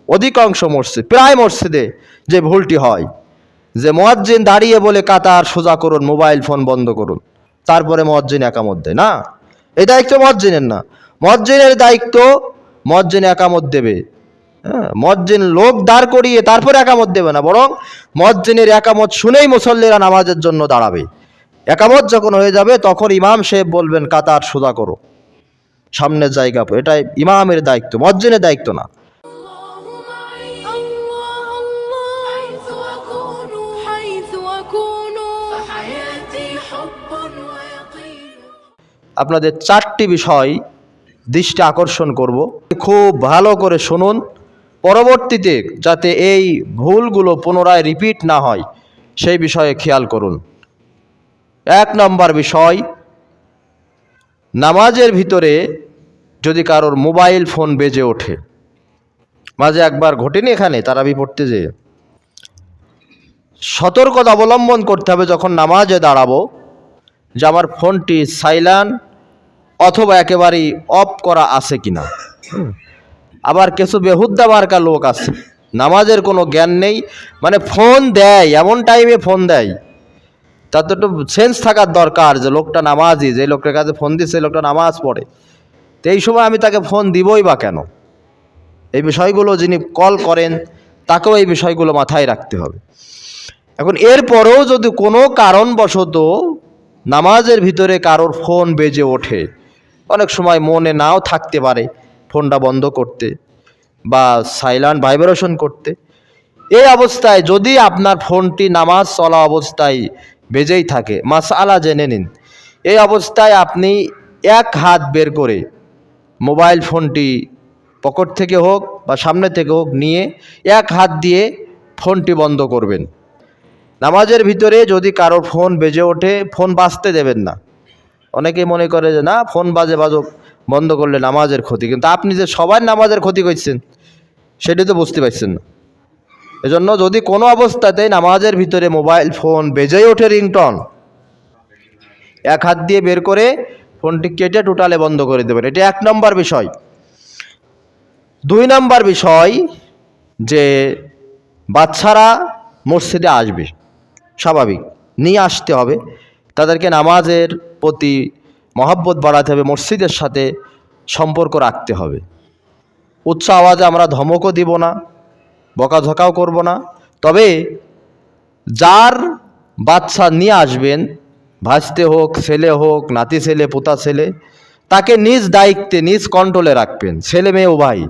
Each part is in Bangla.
অধিকাংশ মসজিদ, প্রায় মসজিদে যে ভুলটি হয় যে মুয়াজ্জিন দাঁড়িয়ে বলে কাতার সোজা করুন, মোবাইল ফোন বন্ধ করুন, তারপরে মুয়াজ্জিন একামত দেয়। না, এই দায়িত্ব মুয়াজ্জিনের না। মুয়াজ্জিনের দায়িত্ব মুয়াজ্জিন একামত দেবে। হ্যাঁ, মুয়াজ্জিন লোক দাঁড় করিয়ে তারপরে একামত দেবে না, বরং মুয়াজ্জিনের একামত শুনেই মুসল্লিরা নামাজের জন্য দাঁড়াবে। একামত যখন হয়ে যাবে তখন ইমাম সাহেব বলবেন কাতার সোজা করো, সামনের জায়গা। এটাই ইমামের দায়িত্ব, মুয়াজ্জিনের দায়িত্ব না। আপনাদের 4টি বিষয় দৃষ্টি আকর্ষণ করব, খুব ভালো করে শুনুন, পরবর্তীতে যাতে এই ভুলগুলো পুনরায় রিপিট না হয় সেই বিষয়ে খেয়াল করুন। 1 নম্বর বিষয়, নামাজের ভিতরে যদি কারোর মোবাইল ফোন বেজে ওঠে। মাঝে একবার ঘটেনি এখানে তারাবি পড়তে যেয়ে, সতর্কতা অবলম্বন করতে হবে যখন নামাজে দাঁড়াবো যে আমার ফোনটি সাইলেন্ট অথবা একেবারেই অফ করা আছে কিনা। আবার কিছু বেহুদ্দা মার্কা লোক আছে, নামাজের কোনো জ্ঞান নেই, মানে ফোন দেয় এমন টাইমে ফোন দেয়। তার তো একটু সেন্স থাকার দরকার যে লোকটা নামাজি, যে লোকটার কাছে ফোন দিচ্ছে লোকটা নামাজ পড়ে, তো এই সময় আমি তাকে ফোন দিবই বা কেন। এই বিষয়গুলো যিনি কল করেন তাকেও এই বিষয়গুলো মাথায় রাখতে হবে। এখন এরপরেও যদি কোনো কারণবশত নামাজের ভিতরে কারোর ফোন বেজে ওঠে, অনেক সময় মনে নাও থাকতে পারে ফোনটা বন্ধ করতে বা সাইলেন্ট ভাইব্রেশন করতে, এই অবস্থায় যদি আপনার ফোনটি নামাজ চলা অবস্থায় বেজেই থাকে, মাসআলা জেনে নিন। এই অবস্থায় আপনি এক হাত বের করে মোবাইল ফোনটি পকেট থেকে হোক বা সামনে থেকে হোক নিয়ে এক হাত দিয়ে ফোনটি বন্ধ করবেন। নামাজের ভিতরে যদি কারোর ফোন বেজে ওঠে ফোন বাজতে দেবেন না। অনেকেই মনে করে যে না ফোন বাজুক, বন্ধ করলে নামাজের ক্ষতি, কিন্তু আপনি যে সবার নামাজের ক্ষতি করছেন সেটি তো বুঝতে পারছেন না। এজন্য যদি কোনো অবস্থাতেই নামাজের ভিতরে মোবাইল ফোন বেজেই ওঠে রিংটন, এক হাত দিয়ে বের করে ফোনটি কেটে টোটালে বন্ধ করে দেবেন। এটা 1 নম্বর বিষয়। 2 নম্বর বিষয়, যে বাচ্চারা মসজিদে আসবে, স্বাভাবিক নিয়ে আসতে হবে, তাদেরকে নামাজের প্রতি মহব্বত বাড়াতে হবে, মসজিদের সাথে সম্পর্ক রাখতে হবে। উচ্চ আওয়াজে আমরা ধমকও দিব না, বকাঝকাও করব না। তবে যার বাচ্চা নিয়ে আসবেন, ভাসতে হোক, ছেলে হোক, নাতি ছেলে, পোতা ছেলে, তাকে নিজ দায়িত্বে নিজ কন্ট্রোলে রাখবেন, ছেলে মেয়ে উভয়,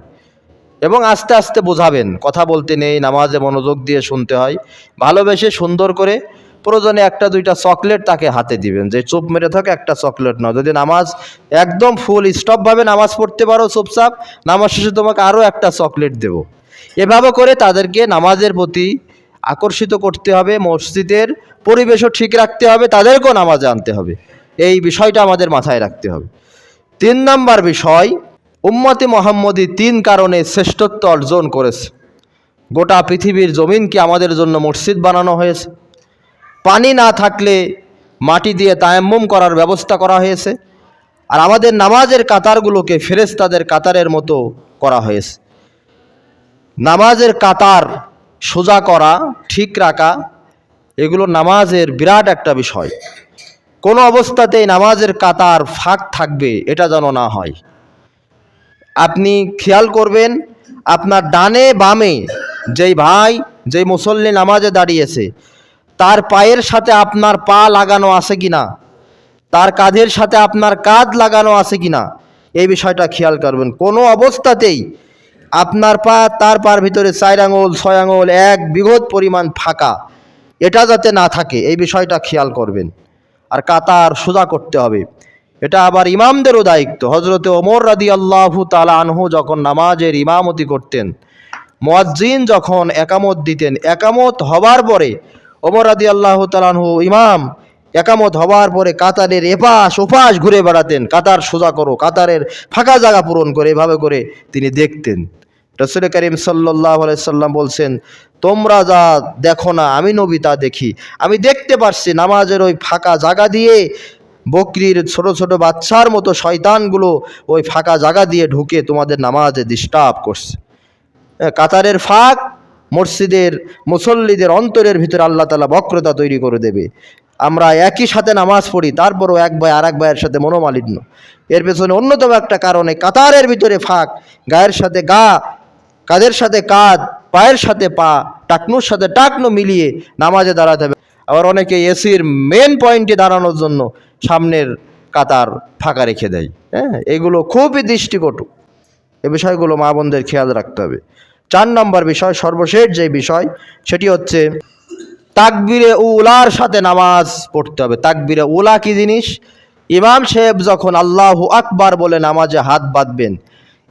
এবং আস্তে আস্তে বোঝাবেন। কথা বলতে নেই, নামাজে মনোযোগ দিয়ে শুনতে হয়, ভালোবেসে সুন্দর করে। প্রয়োজনে 1-2টা চকলেট তাকে হাতে দিবেন, যে চুপ মেরে থাকে একটা চকলেট নাও। যদি নামাজ একদম ফুল স্টপভাবে নামাজ পড়তে পারো চুপচাপ, নামাজ শেষে তোমাকে আরও একটা চকলেট দেব। এভাবে করে তাদেরকে নামাজের প্রতি আকর্ষিত করতে হবে, মসজিদের পরিবেশও ঠিক রাখতে হবে, তাদেরকেও নামাজে আনতে হবে। এই বিষয়টা আমাদের মাথায় রাখতে হবে। 3 নম্বর বিষয়, উম্মতে মুহাম্মদী 3 কারণে শ্রেষ্ঠত্ব অর্জন করেছে। গোটা পৃথিবীর জমিনকে আমাদের জন্য মসজিদ বানানো হয়েছে। পানি না থাকলে মাটি দিয়ে তায়াম্মুম করার ব্যবস্থা করা হয়েছে। আর আমাদের নামাজের কাতারগুলোকে ফেরেশতাদের কাতারের মতো করা হয়েছে। নামাজের কাতার সোজা করা, ঠিক রাখা, এগুলো নামাজের বিরাট একটা বিষয়। কোনো অবস্থাতেই নামাজের কাতার ফাঁক থাকবে এটা যেন না হয়। আপনি খেয়াল করবেন আপনার ডানে বামে যেই ভাই, যেই মুসল্লি নামাজে দাঁড়িয়েছে, তার পায়ের সাথে আপনার পা লাগানো আছে কিনা, তার কাঁধের সাথে আপনার কাঁধ লাগানো আছে কিনা, এই বিষয়টা খেয়াল করবেন। কোনো অবস্থাতেই আপনার পা তার পার ভিতরে 4 আঙুল 6 আঙুল 1 বিঘত পরিমাণ ফাঁকা, এটা যাতে না থাকে এই বিষয়টা খেয়াল করবেন। আর কাতার সোজা করতে হবে, এটা আবার ইমামদেরও দায়িত্ব। হযরতে ওমর রাদিয়াল্লাহু তাআলা আনহু যখন নামাজের ইমামতি করতেন, মুয়াজ্জিন যখন একামত দিতেন, একামত হবার পরে ওমর রাদিয়াল্লাহু তাআলা আনহু ইমাম একামত হবার পরে কাতারের এপাশ ওপাশ ঘুরে বেড়াতেন, কাতার সোজা করো, কাতারের ফাঁকা জায়গা পূরণ করে, এভাবে করে তিনি দেখতেন। রাসূল করিম সাল্লাল্লাহু আলাইহি সাল্লাম বলছেন, তোমরা যা দেখো না আমি নবী তা দেখি। আমি দেখতে পারছি নামাজের ওই ফাঁকা জায়গা দিয়ে বকরির ছোট ছোট বাচ্চার মতো শয়তানগুলো ওই ফাঁকা জায়গা দিয়ে ঢুকে তোমাদের নামাজে ডিস্টার্ব করছে। কাতারের ফাঁক মসজিদের মুসল্লিদের অন্তরের ভিতরে আল্লাহ তাআলা বক্রতা তৈরি করে দেবে। আমরা একই সাথে নামাজ পড়ি, তারপরও এক ভাই আর এক ভাইয়ের সাথে মনোমালিন্য। এর পেছনে অন্যতম একটা কারণে কাতারের ভিতরে ফাঁক, গায়ের সাথে গা, কাঁধের সাথে কাঁধ, পায়ের সাথে পা, টাকনুর সাথে টাকনু মিলিয়ে নামাজে দাঁড়াতে হবে। আবার অনেকে এসির মেন পয়েন্টে দাঁড়ানোর জন্য সামনের কাতার ফাঁকা রেখে দেয়। এগুলো খুবই দৃষ্টিকটু। এ বিষয়গুলো মা বোনদের খেয়াল রাখতে হবে। 4 নম্বর বিষয়, সর্বশেষ যে বিষয়, সেটি হচ্ছে তাকবীরে উলার সাথে নামাজ পড়তে হবে। তাকবীরে উলা কি জিনিস? ইমাম সাহেব যখন আল্লাহু আকবার বলে নামাজে হাত বাঁধবেন,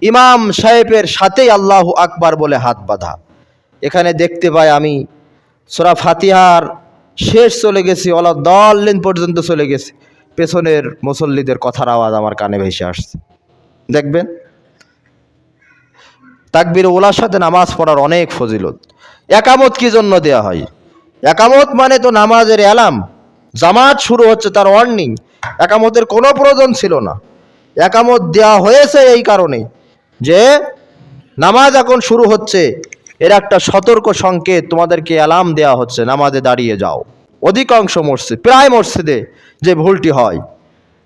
ইমাম সাহেবের সাথেই আল্লাহু আকবার বলে হাত বাঁধা। এখানে দেখতে পাই আমি সূরা ফাতিহার শেষ চলে গেছি, ওয়ালা দাল্লিন পর্যন্ত চলে গেছি, পেছনের মুসল্লিদের কথার আওয়াজ আমার কানে ভেসে আসছে। দেখবেন তাকবীরে উলার সাথে নামাজ পড়ার অনেক ফজিলত। একামত কি জন্য দেয়া হয়? একামত মানে তো নামাজের অ্যালার্ম, জামাত শুরু হচ্ছে তার ওয়ার্নিং। একামতের কোনো প্রয়োজন ছিল না। একামত দেওয়া হয়েছে এই কারণে যে নামাজ এখন শুরু হচ্ছে, এর একটা সতর্ক সংকেত, তোমাদেরকে অ্যালার্ম দেওয়া হচ্ছে, নামাজে দাঁড়িয়ে যাও। অধিকাংশ মসজিদ, প্রায় মসজিদে যে ভুলটি হয়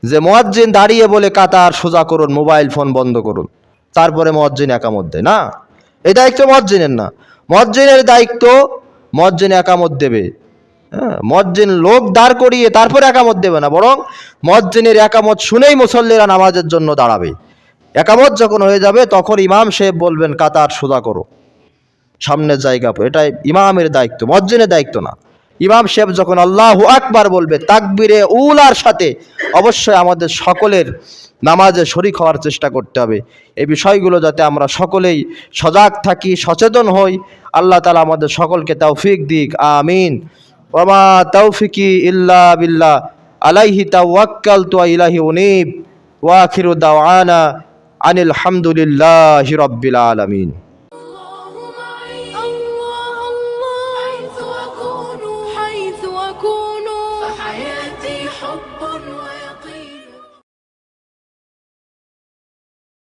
যে মুয়াজ্জিন দাঁড়িয়ে বলে কাতার সোজা করুন, মোবাইল ফোন বন্ধ করুন, তারপরে মুয়াজ্জিন একামত দেয় না। এই দায়িত্ব মুয়াজ্জিনের না। মুয়াজ্জিনের দায়িত্ব মুয়াজ্জিন একামত দেবে। মুয়াজ্জিন লোক দাঁড় করিয়ে তারপরে একামত দেবে না, বরং মুয়াজ্জিনের একামত শুনেই মুসল্লিরা নামাজের জন্য দাঁড়াবে। একামত যখন হয়ে যাবে তখন ইমাম সাহেব বলবেন কাতার সোজা করো, সামনের জায়গা। এটাই ইমামের দায়িত্ব, মুয়াজ্জিনের দায়িত্ব না। ইমাম সাহেব যখন আল্লাহু আকবার বলবে তাকবীরে উলার সাথে, অবশ্যই আমাদের সকলের নামাজে শরীক হওয়ার চেষ্টা করতে হবে। এই বিষয়গুলো যাতে আমরা সকলেই সজাগ থাকি, সচেতন হই। আল্লাহ তাআলা আমাদের সকলকে তৌফিক দিক, আমিন। ওয়া মা তৌফিকি ইল্লা বিল্লাহ, আলাইহি তাওয়াক্কালতু ওয়া ইলাইহি উনীব। ওয়া আখিরু দাওয়ানা আনিল হামদুলিল্লাহি রাব্বিল আলামিন। فحياتي حب ويقين.